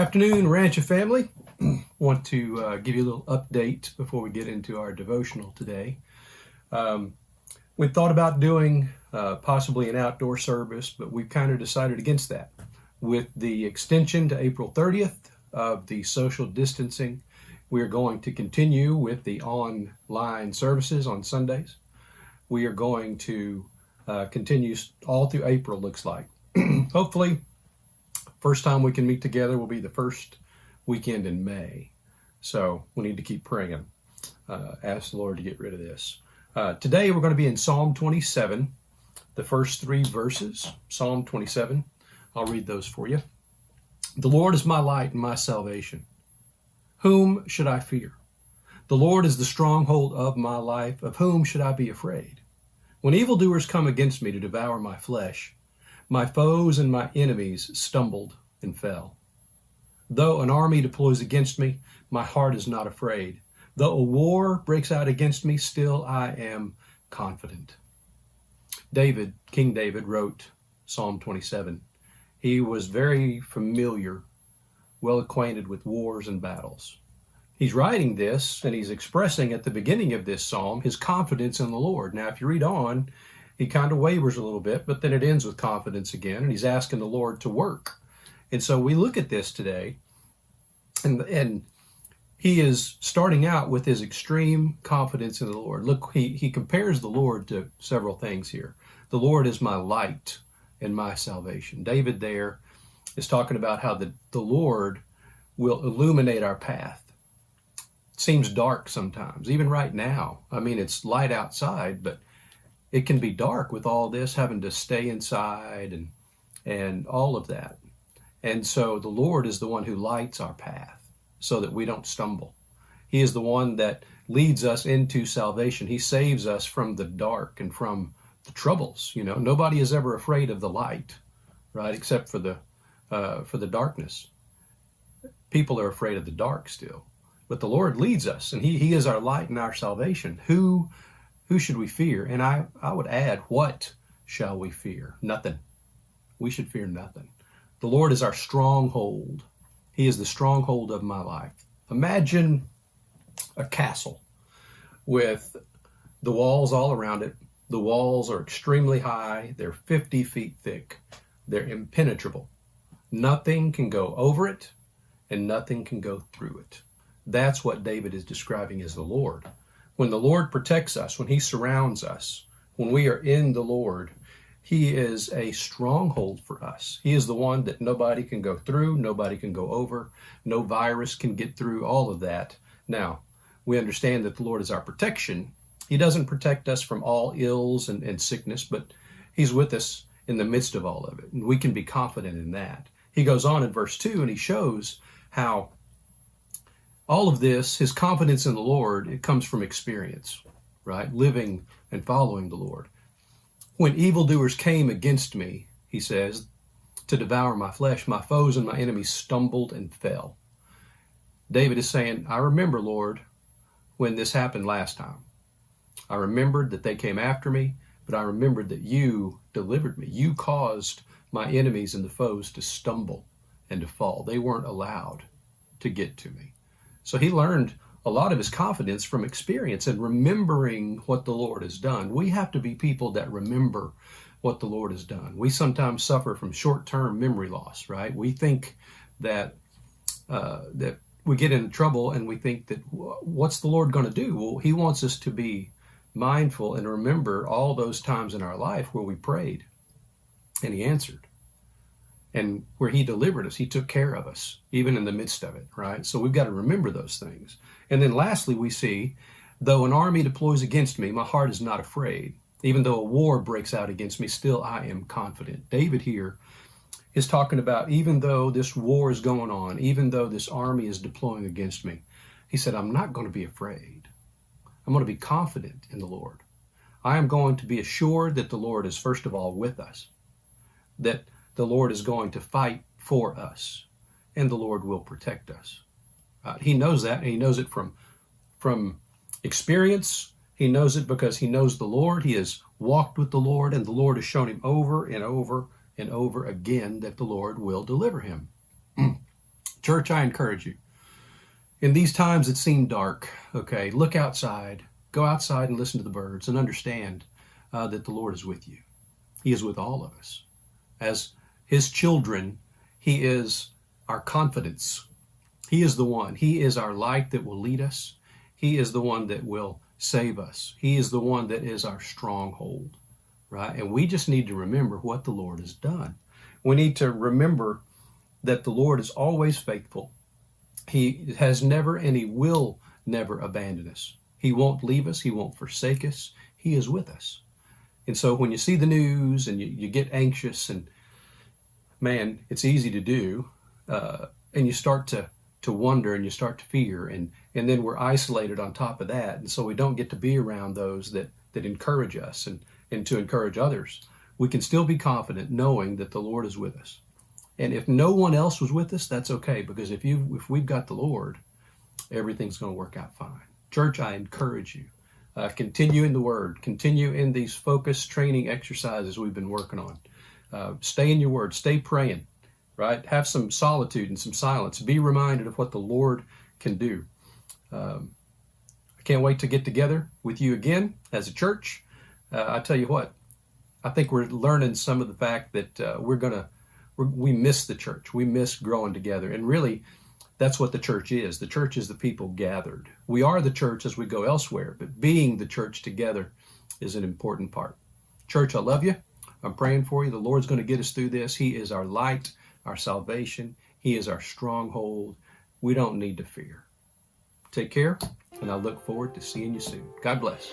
Afternoon, Aurantia family. Want to give you a little update before we get into our devotional today. We thought about doing possibly an outdoor service, but we've kind of decided against that. With the extension to April 30th of the social distancing, we are going to continue with the online services on Sundays. We are going to continue all through April, looks like. Hopefully, first time we can meet together will be the first weekend in May. So we need to keep praying. Ask the Lord to get rid of this. Today we're going to be in Psalm 27, the first three verses. Psalm 27. I'll read those for you. The Lord is my light and my salvation. Whom should I fear? The Lord is the stronghold of my life. Of whom should I be afraid? When evildoers come against me to devour my flesh, my foes and my enemies stumbled and fell. Though an army deploys against me, my heart is not afraid. Though a war breaks out against me, still I am confident. King David wrote Psalm 27. He was very familiar, well acquainted with wars and battles. He's writing this and he's expressing at the beginning of this psalm his confidence in the Lord. Now, if you read on, he kind of wavers a little bit, but then it ends with confidence again, and he's asking the Lord to work. And so we look at this today, and he is starting out with his extreme confidence in the Lord. Look, he compares the Lord to several things here. The Lord is my light and my salvation. David there is talking about how the Lord will illuminate our path. It seems dark sometimes, even right now. I mean, it's light outside, but it can be dark with all this, having to stay inside and all of that. And so the Lord is the one who lights our path so that we don't stumble. He is the one that leads us into salvation. He saves us from the dark and from the troubles. You know, nobody is ever afraid of the light, right? Except for the darkness. People are afraid of the dark still. But the Lord leads us, and He is our light and our salvation. Who should we fear? And I would add, what shall we fear? Nothing. We should fear nothing. The Lord is our stronghold. He is the stronghold of my life. Imagine a castle with the walls all around it. The walls are extremely high. They're 50 feet thick. They're impenetrable. Nothing can go over it, and nothing can go through it. That's what David is describing as the Lord. When the Lord protects us, when He surrounds us, when we are in the Lord, He is a stronghold for us. He is the one that nobody can go through, nobody can go over, no virus can get through, all of that. Now, we understand that the Lord is our protection. He doesn't protect us from all ills and sickness, but He's with us in the midst of all of it, and we can be confident in that. He goes on in verse 2, and he shows how all of this, his confidence in the Lord, it comes from experience, right? Living and following the Lord. When evildoers came against me, he says, to devour my flesh, my foes and my enemies stumbled and fell. David is saying, I remember, Lord, when this happened last time. I remembered that they came after me, but I remembered that you delivered me. You caused my enemies and the foes to stumble and to fall. They weren't allowed to get to me. So he learned a lot of his confidence from experience and remembering what the Lord has done. We have to be people that remember what the Lord has done. We sometimes suffer from short-term memory loss, right? We think that we get into trouble and we think that, what's the Lord going to do? Well, He wants us to be mindful and remember all those times in our life where we prayed and He answered. And where He delivered us, He took care of us, even in the midst of it, right? So we've got to remember those things. And then lastly, we see, though an army deploys against me, my heart is not afraid. Even though a war breaks out against me, still I am confident. David here is talking about, even though this war is going on, even though this army is deploying against me, he said, I'm not going to be afraid. I'm going to be confident in the Lord. I am going to be assured that the Lord is, first of all, with us, that the Lord is going to fight for us, and the Lord will protect us. He knows that, and He knows it from experience. He knows it because he knows the Lord. He has walked with the Lord, and the Lord has shown him over and over and over again that the Lord will deliver him. Church, I encourage you. In these times that seem dark, okay, look outside. Go outside and listen to the birds and understand that the Lord is with you. He is with all of us. As His children, He is our confidence. He is the one. He is our light that will lead us. He is the one that will save us. He is the one that is our stronghold, right? And we just need to remember what the Lord has done. We need to remember that the Lord is always faithful. He has never and He will never abandon us. He won't leave us. He won't forsake us. He is with us. And so when you see the news and you get anxious, and man, it's easy to do, and you start to wonder and you start to fear, and then we're isolated on top of that. And so we don't get to be around those that encourage us and to encourage others. We can still be confident knowing that the Lord is with us. And if no one else was with us, that's okay, because if we've got the Lord, everything's going to work out fine. Church, I encourage you. Continue in the Word. Continue in these focus training exercises we've been working on. Stay in your Word. Stay praying, right? Have some solitude and some silence. Be reminded of what the Lord can do. I can't wait to get together with you again as a church. I tell you what, I think we're learning some of the fact that we miss the church. We miss growing together. And really, that's what the church is. The church is the people gathered. We are the church as we go elsewhere, but being the church together is an important part. Church, I love you. I'm praying for you. The Lord's going to get us through this. He is our light, our salvation. He is our stronghold. We don't need to fear. Take care, and I look forward to seeing you soon. God bless.